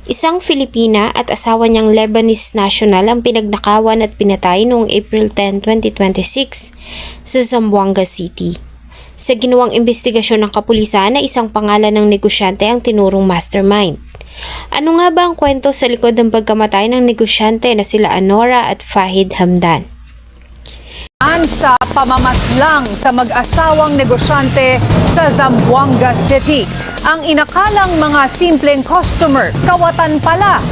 Isang Filipina at asawa niyang Lebanese national ang pinagnakawan at pinatay noong April 10, 2026 sa Zamboanga City. Sa ginawang investigasyon ng kapulisan na isang pangalan ng negosyante ang tinurong mastermind. Ano nga ba ang kwento sa likod ng pagkamatay ng negosyante na sila Anora at Fahid Hamdan? Sa pamamaslang sa mag-asawang negosyante sa Zamboanga City. Ang inakalang mga simpleng customer, kawatan pala.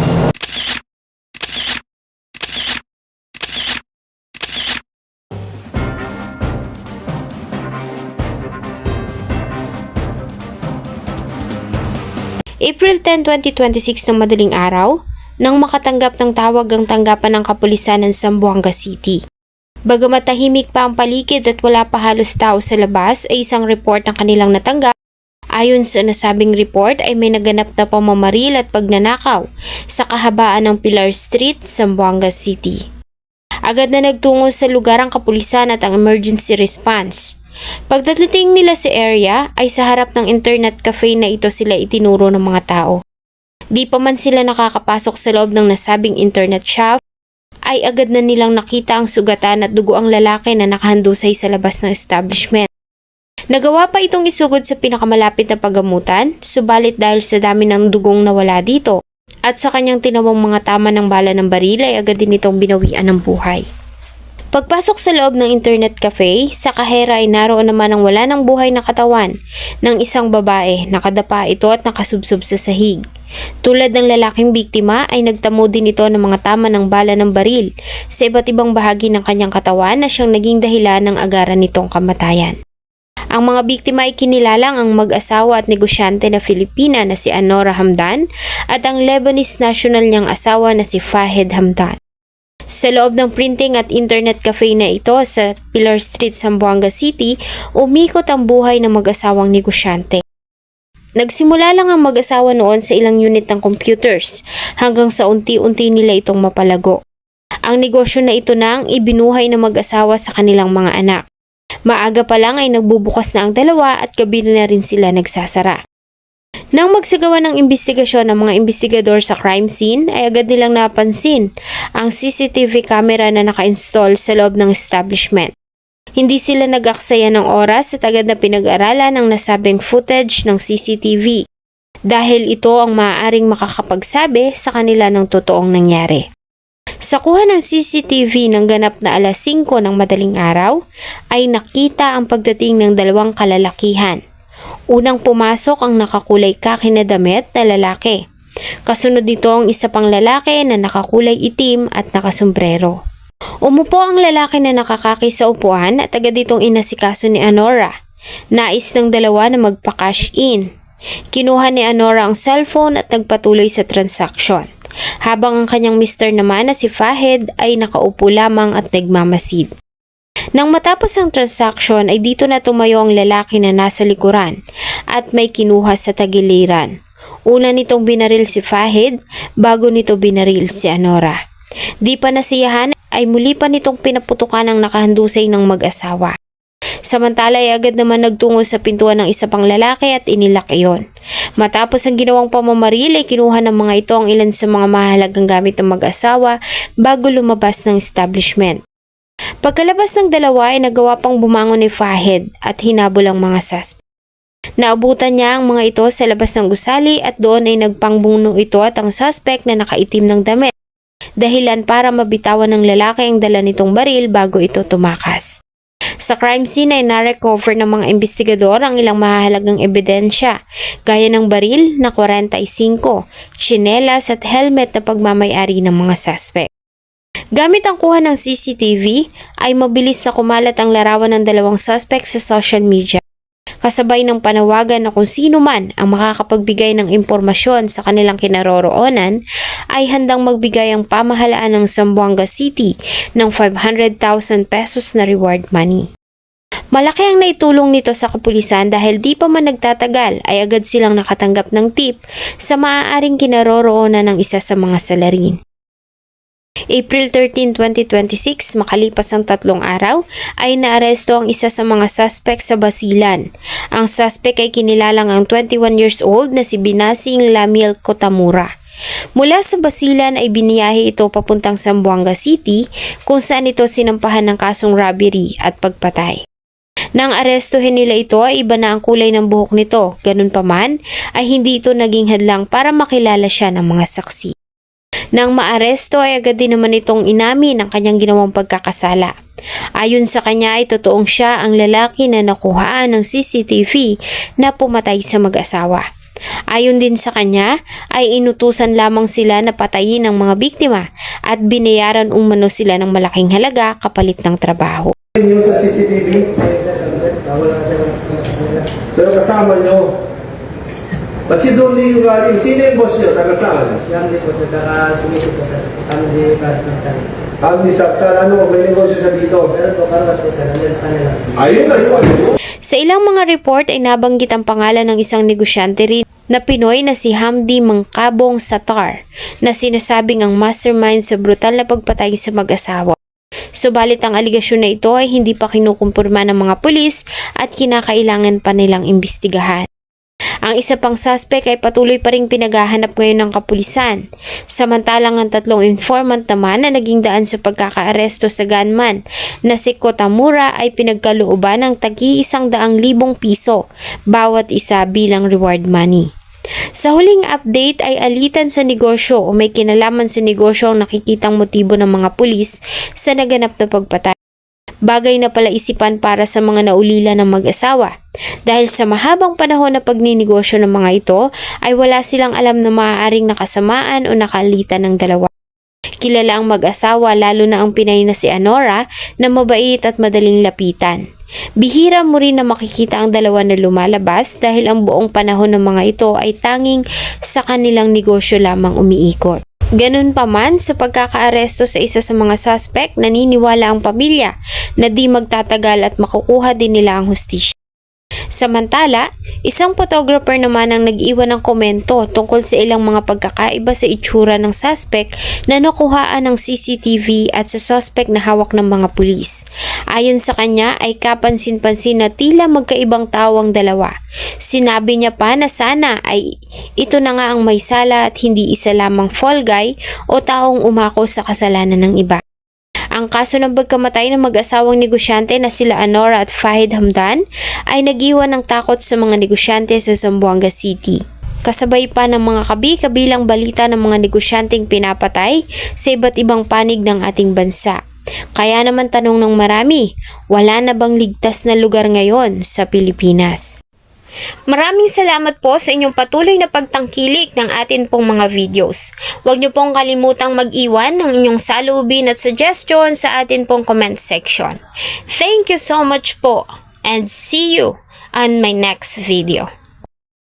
April 10, 2026 ng madaling araw, nang makatanggap ng tawag ang tanggapan ng kapulisan ng Zamboanga City. Bagamat tahimik pa ang paligid at wala pa halos tao sa labas ay isang report ang kanilang natanggap. Ayon sa nasabing report ay may naganap na pamamaril at pagnanakaw sa kahabaan ng Pilar Street, Zamboanga City. Agad na nagtungo sa lugar ang kapulisan at ang emergency response. Pagdating nila sa area ay sa harap ng internet cafe na ito sila itinuro ng mga tao. Di pa man sila nakakapasok sa loob ng nasabing internet shop, ay agad na nilang nakita ang sugatan at dugo ang lalaki na nakahandusay sa labas ng establishment. Nagawa pa itong isugod sa pinakamalapit na paggamutan, subalit dahil sa dami ng dugong nawala dito at sa kanyang tinawang mga tama ng bala ng baril ay agad din itong binawian ng buhay. Pagpasok sa loob ng internet cafe, sa kahera ay naroon naman ang wala ng buhay na katawan ng isang babae, nakadapa ito at nakasubsob sa sahig. Tulad ng lalaking biktima ay nagtamo din ito ng mga tama ng bala ng baril sa iba't ibang bahagi ng kanyang katawan na siyang naging dahilan ng agaran nitong kamatayan. Ang mga biktima ay kinilalang ang mag-asawa at negosyante na Filipina na si Anora Hamdan at ang Lebanese national niyang asawa na si Fahid Hamdan. Sa loob ng printing at internet cafe na ito sa Pilar Street, Zamboanga City, umikot ang buhay ng mag-asawang negosyante. Nagsimula lang ang mag-asawa noon sa ilang unit ng computers hanggang sa unti-unti nila itong mapalago. Ang negosyo na ito na ang ibinuhay ng mag-asawa sa kanilang mga anak. Maaga pa lang ay nagbubukas na ang dalawa at gabi na rin sila nagsasara. Nang magsagawa ng investigasyon ng mga investigador sa crime scene ay agad nilang napansin ang CCTV camera na naka-install sa loob ng establishment. Hindi sila nag-aksaya ng oras at agad na pinag-aralan ang nasabing footage ng CCTV dahil ito ang maaaring makakapagsabi sa kanila ng totoong nangyari. Sa kuha ng CCTV ng ganap na alas 5 ng madaling araw ay nakita ang pagdating ng dalawang kalalakihan. Unang pumasok ang nakakulay kaki na damit na lalaki. Kasunod nito ang isa pang lalaki na nakakulay itim at nakasombrero. Umupo ang lalaki na nakakaki sa upuan at agad itong inasikaso ni Anora. Nais ng dalawa na magpa-cash in. Kinuha ni Anora ang cellphone at nagpatuloy sa transaction. Habang ang kanyang mister naman na si Fahid ay nakaupo lamang at nagmamasid. Nang matapos ang transaction ay dito na tumayo ang lalaki na nasa likuran at may kinuha sa tagiliran. Una nitong binaril si Fahid bago nito binaril si Anora. Di pa nasiyahan ay muli pa nitong pinaputukan ang nakahandusay ng mag-asawa. Samantala ay agad naman nagtungo sa pintuan ng isa pang lalaki at inilak iyon. Matapos ang ginawang pamamaril ay kinuha ng mga ito ang ilan sa mga mahalagang gamit ng mag-asawa bago lumabas ng establishment. Pagkalabas ng dalawa ay nagawa pang bumangon ni Fahid at hinabol ang mga suspect. Naabutan niya ang mga ito sa labas ng gusali at doon ay nagpangbungno ito at ang suspect na nakaitim ng damit. Dahilan para mabitawan ng lalaki ang dala nitong baril bago ito tumakas. Sa crime scene ay na-recover ng mga investigador ang ilang mahalagang ebidensya gaya ng baril na 45, tsinelas at helmet na pagmamayari ng mga suspect. Gamit ang kuha ng CCTV ay mabilis na kumalat ang larawan ng dalawang suspect sa social media. Kasabay ng panawagan na kung sino man ang makakapagbigay ng impormasyon sa kanilang kinaroroonan ay handang magbigay ang pamahalaan ng Zamboanga City ng 500,000 pesos na reward money. Malaki ang naitulong nito sa kapulisan dahil di pa man nagtatagal ay agad silang nakatanggap ng tip sa maaaring kinaroroonan ng isa sa mga salarin. April 13, 2026, makalipas ang 3 araw, ay naaresto ang isa sa mga suspect sa Basilan. Ang suspect ay kinilalang ang 21 years old na si Binasing Lamiel Kotamura. Mula sa Basilan ay biniyahe ito papuntang Zamboanga City kung saan ito sinampahan ng kasong robbery at pagpatay. Nang arestuhin nila ito ay iba na ang kulay ng buhok nito, ganun pa man ay hindi ito naging hadlang para makilala siya ng mga saksi. Nang maaresto ay agad din naman itong inamin ang kanyang ginawang pagkakasala. Ayon sa kanya ay totoong siya ang lalaki na nakuhaan ng CCTV na pumatay sa mag-asawa. Ayon din sa kanya ay inutusan lamang sila na patayin ang mga biktima at binayaran umano sila ng malaking halaga kapalit ng trabaho. Yung sa CCTV, pero kasama nyo. Kasi doon yung galing. Sino yung boss nyo? Taga saan? Siyang di po sa kaka-sumisip po sa family partner. Family Saktan. Ano? May negosyo sa dito. Pero po karawas po sa kanila. Ayun na yun. Sa ilang mga report ay nabanggit ang pangalan ng isang negosyante rin na Pinoy na si Hamdi Mangkabong Satar na sinasabing ang mastermind sa brutal na pagpatay sa mag-asawa. Subalit ang aligasyon na ito ay hindi pa kinukumpirma ng mga pulis at kinakailangan pa nilang imbestigahan. Ang isa pang suspect ay patuloy pa ring pinaghahanap ngayon ng kapulisan. Samantalang ang tatlong informant naman na naging daan sa pagkakaaresto sa gunman na si Kotamura ay pinagkalooban ng tagi-100,000 piso bawat isa bilang reward money. Sa huling update ay alitan sa negosyo o may kinalaman sa negosyo ang nakikitang motibo ng mga pulis sa naganap na pagpatay. Bagay na palaisipan para sa mga naulila ng mag-asawa. Dahil sa mahabang panahon na pagninegosyo ng mga ito ay wala silang alam na maaaring nakasamaan o nakalitan ng dalawa. Kilala ang mag-asawa lalo na ang Pinay na si Anora na mabait at madaling lapitan. Bihira mo rin na makikita ang dalawa na lumalabas dahil ang buong panahon ng mga ito ay tanging sa kanilang negosyo lamang umiikot. Ganun pa man sa pagkakaaresto sa isa sa mga suspect, naniniwala ang pamilya na di magtatagal at makukuha din nila ang hustisya. Samantala, isang photographer naman ang nag-iwan ng komento tungkol sa ilang mga pagkakaiba sa itsura ng suspect na nakuhaan ng CCTV at sa suspect na hawak ng mga pulis. Ayon sa kanya ay kapansin-pansin na tila magkaibang tao ang dalawa. Sinabi niya pa na sana ay ito na nga ang may sala at hindi isa lamang fall guy o taong umako sa kasalanan ng iba. Ang kaso ng pagkamatay ng mag-asawang negosyante na sila Anora at Fahid Hamdan ay nag-iwan ng takot sa mga negosyante sa Zamboanga City. Kasabay pa ng mga kabi-kabilang balita ng mga negosyanteng pinapatay sa iba't ibang panig ng ating bansa. Kaya naman tanong ng marami, wala na bang ligtas na lugar ngayon sa Pilipinas? Maraming salamat po sa inyong patuloy na pagtangkilik ng atin pong mga videos. Huwag niyo pong kalimutang mag-iwan ng inyong saloobin at suggestion sa atin pong comment section. Thank you so much po and see you on my next video.